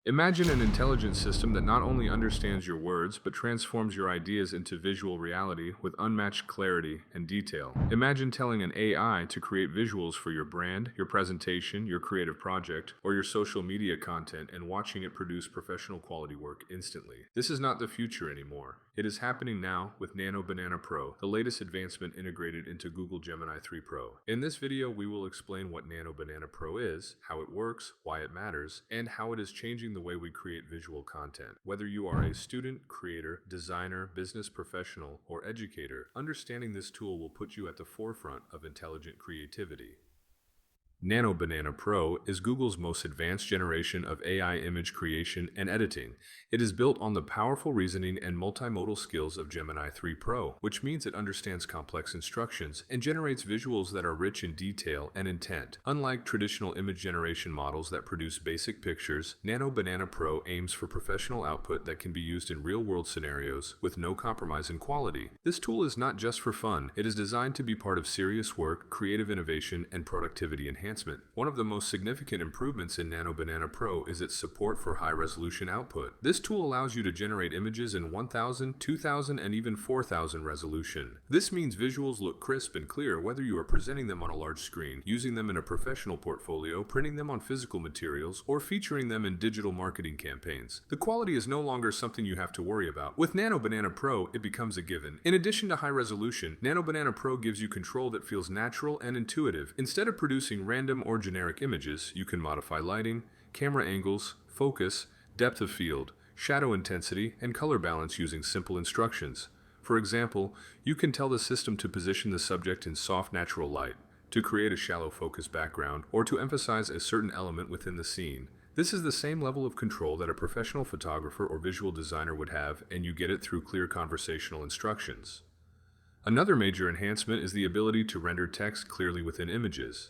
Imagine an intelligent system that not only understands your words, but transforms your ideas into visual reality with unmatched clarity and detail. Imagine telling an AI to create visuals for your brand, your presentation, your creative project, or your social media content and watching it produce professional quality work instantly. This is not the future anymore. It is happening now with Nano Banana Pro, the latest advancement integrated into Google Gemini 3 Pro. In this video, we will explain what Nano Banana Pro is, how it works, why it matters, and how it is changing the way we create visual content. Whether you are a student, creator, designer, business professional, or educator, understanding this tool will put you at the forefront of intelligent creativity. Nano Banana Pro is Google's most advanced generation of AI image creation and editing. It is built on the powerful reasoning and multimodal skills of Gemini 3 Pro, which means it understands complex instructions and generates visuals that are rich in detail and intent. Unlike traditional image generation models that produce basic pictures, Nano Banana Pro aims for professional output that can be used in real-world scenarios with no compromise in quality. This tool is not just for fun. It is designed to be part of serious work, creative innovation, and productivity enhancement. One of the most significant improvements in Nano Banana Pro is its support for high-resolution output. This tool allows you to generate images in 1000, 2000, and even 4000 resolution. This means visuals look crisp and clear whether you are presenting them on a large screen, using them in a professional portfolio, printing them on physical materials, or featuring them in digital marketing campaigns. The quality is no longer something you have to worry about. With Nano Banana Pro, it becomes a given. In addition to high resolution, Nano Banana Pro gives you control that feels natural and intuitive. Instead of producing random or generic images, you can modify lighting, camera angles, focus, depth of field, shadow intensity, and color balance using simple instructions. For example, you can tell the system to position the subject in soft natural light, to create a shallow focus background, or to emphasize a certain element within the scene. This is the same level of control that a professional photographer or visual designer would have, and you get it through clear conversational instructions. Another major enhancement is the ability to render text clearly within images.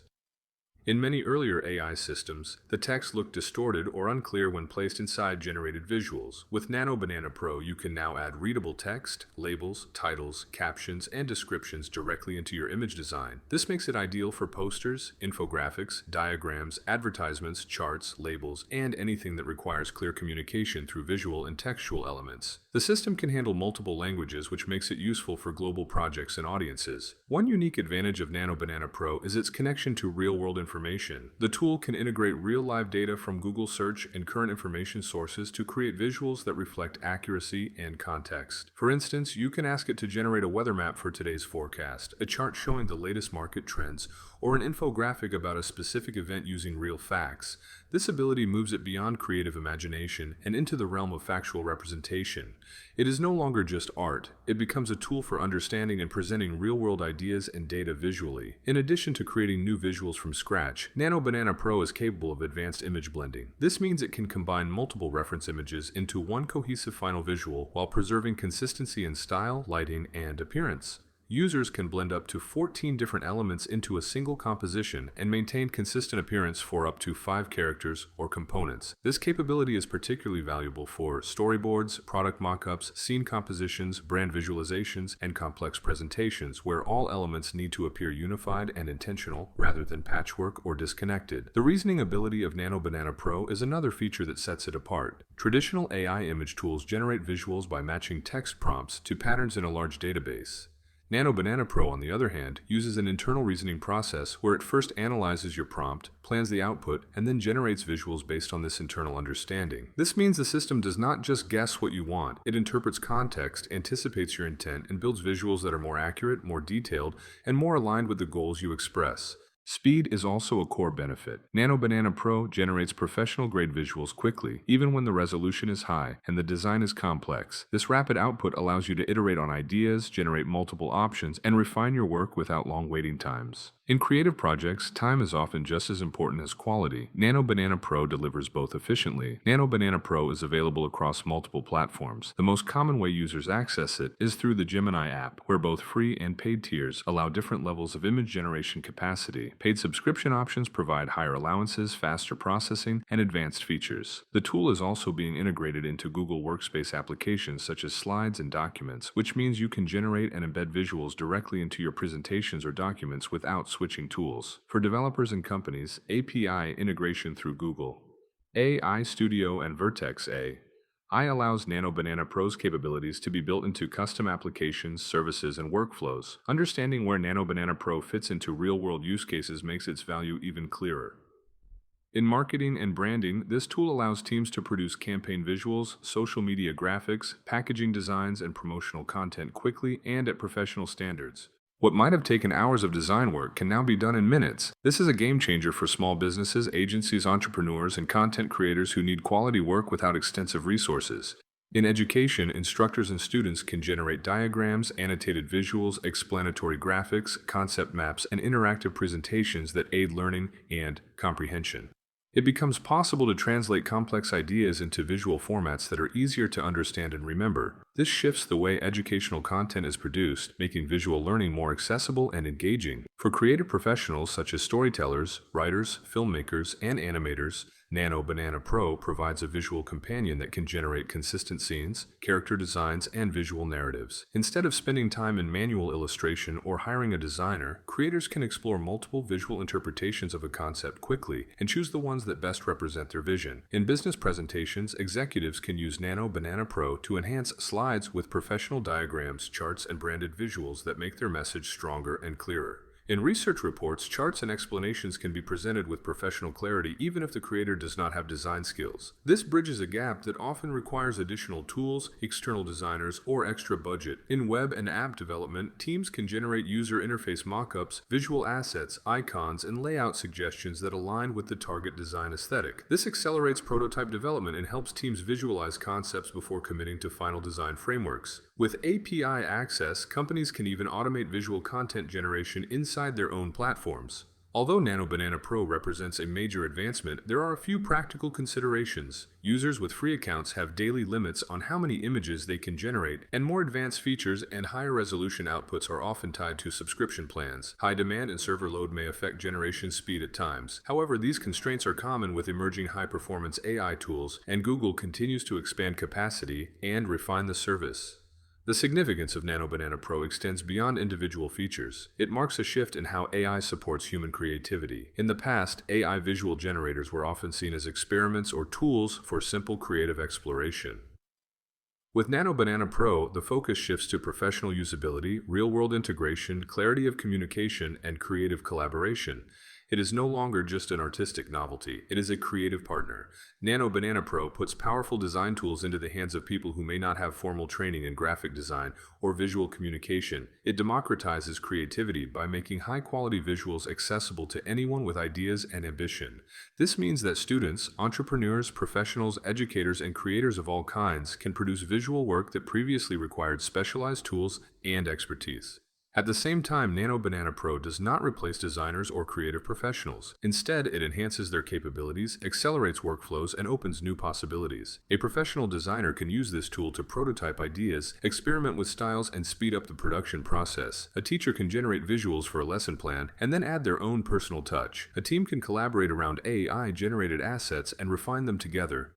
In many earlier AI systems, the text looked distorted or unclear when placed inside generated visuals. With Nano Banana Pro, you can now add readable text, labels, titles, captions, and descriptions directly into your image design. This makes it ideal for posters, infographics, diagrams, advertisements, charts, labels, and anything that requires clear communication through visual and textual elements. The system can handle multiple languages, which makes it useful for global projects and audiences. One unique advantage of Nano Banana Pro is its connection to real-world information. The tool can integrate real-live data from Google search and current information sources to create visuals that reflect accuracy and context. For instance, you can ask it to generate a weather map for today's forecast, a chart showing the latest market trends, or an infographic about a specific event using real facts. This ability moves it beyond creative imagination and into the realm of factual representation. It is no longer just art. It becomes a tool for understanding and presenting real-world ideas and data visually. In addition to creating new visuals from scratch, Nano Banana Pro is capable of advanced image blending. This means it can combine multiple reference images into one cohesive final visual while preserving consistency in style, lighting, and appearance. Users can blend up to 14 different elements into a single composition and maintain consistent appearance for up to 5 characters or components. This capability is particularly valuable for storyboards, product mockups, scene compositions, brand visualizations, and complex presentations where all elements need to appear unified and intentional rather than patchwork or disconnected. The reasoning ability of Nano Banana Pro is another feature that sets it apart. Traditional AI image tools generate visuals by matching text prompts to patterns in a large database. Nano Banana Pro, on the other hand, uses an internal reasoning process where it first analyzes your prompt, plans the output, and then generates visuals based on this internal understanding. This means the system does not just guess what you want, it interprets context, anticipates your intent, and builds visuals that are more accurate, more detailed, and more aligned with the goals you express. Speed is also a core benefit. Nano Banana Pro generates professional-grade visuals quickly, even when the resolution is high and the design is complex. This rapid output allows you to iterate on ideas, generate multiple options, and refine your work without long waiting times. In creative projects, time is often just as important as quality. Nano Banana Pro delivers both efficiently. Nano Banana Pro is available across multiple platforms. The most common way users access it is through the Gemini app, where both free and paid tiers allow different levels of image generation capacity. Paid subscription options provide higher allowances, faster processing, and advanced features. The tool is also being integrated into Google Workspace applications such as Slides and Documents, which means you can generate and embed visuals directly into your presentations or documents without switching tools. For developers and companies, API integration through Google AI Studio and Vertex AI allows Nano Banana Pro's capabilities to be built into custom applications, services, and workflows. Understanding where Nano Banana Pro fits into real-world use cases makes its value even clearer. In marketing and branding, this tool allows teams to produce campaign visuals, social media graphics, packaging designs, and promotional content quickly and at professional standards. What might have taken hours of design work can now be done in minutes. This is a game changer for small businesses, agencies, entrepreneurs, and content creators who need quality work without extensive resources. In education, instructors and students can generate diagrams, annotated visuals, explanatory graphics, concept maps, and interactive presentations that aid learning and comprehension. It becomes possible to translate complex ideas into visual formats that are easier to understand and remember. This shifts the way educational content is produced, making visual learning more accessible and engaging. For creative professionals such as storytellers, writers, filmmakers, and animators, Nano Banana Pro provides a visual companion that can generate consistent scenes, character designs, and visual narratives. Instead of spending time in manual illustration or hiring a designer, creators can explore multiple visual interpretations of a concept quickly and choose the ones that best represent their vision. In business presentations, executives can use Nano Banana Pro to enhance slides with professional diagrams, charts, and branded visuals that make their message stronger and clearer. In research reports, charts and explanations can be presented with professional clarity even if the creator does not have design skills. This bridges a gap that often requires additional tools, external designers, or extra budget. In web and app development, teams can generate user interface mockups, visual assets, icons, and layout suggestions that align with the target design aesthetic. This accelerates prototype development and helps teams visualize concepts before committing to final design frameworks. With API access, companies can even automate visual content generation inside their own platforms. Although Nano Banana Pro represents a major advancement, there are a few practical considerations. Users with free accounts have daily limits on how many images they can generate, and more advanced features and higher resolution outputs are often tied to subscription plans. High demand and server load may affect generation speed at times. However, these constraints are common with emerging high-performance AI tools, and Google continues to expand capacity and refine the service. The significance of Nano Banana Pro extends beyond individual features. It marks a shift in how AI supports human creativity. In the past, AI visual generators were often seen as experiments or tools for simple creative exploration. With Nano Banana Pro, the focus shifts to professional usability, real-world integration, clarity of communication, and creative collaboration. It is no longer just an artistic novelty, it is a creative partner. Nano Banana Pro puts powerful design tools into the hands of people who may not have formal training in graphic design or visual communication. It democratizes creativity by making high-quality visuals accessible to anyone with ideas and ambition. This means that students, entrepreneurs, professionals, educators, and creators of all kinds can produce visual work that previously required specialized tools and expertise. At the same time, Nano Banana Pro does not replace designers or creative professionals. Instead, it enhances their capabilities, accelerates workflows, and opens new possibilities. A professional designer can use this tool to prototype ideas, experiment with styles, and speed up the production process. A teacher can generate visuals for a lesson plan and then add their own personal touch. A team can collaborate around AI-generated assets and refine them together.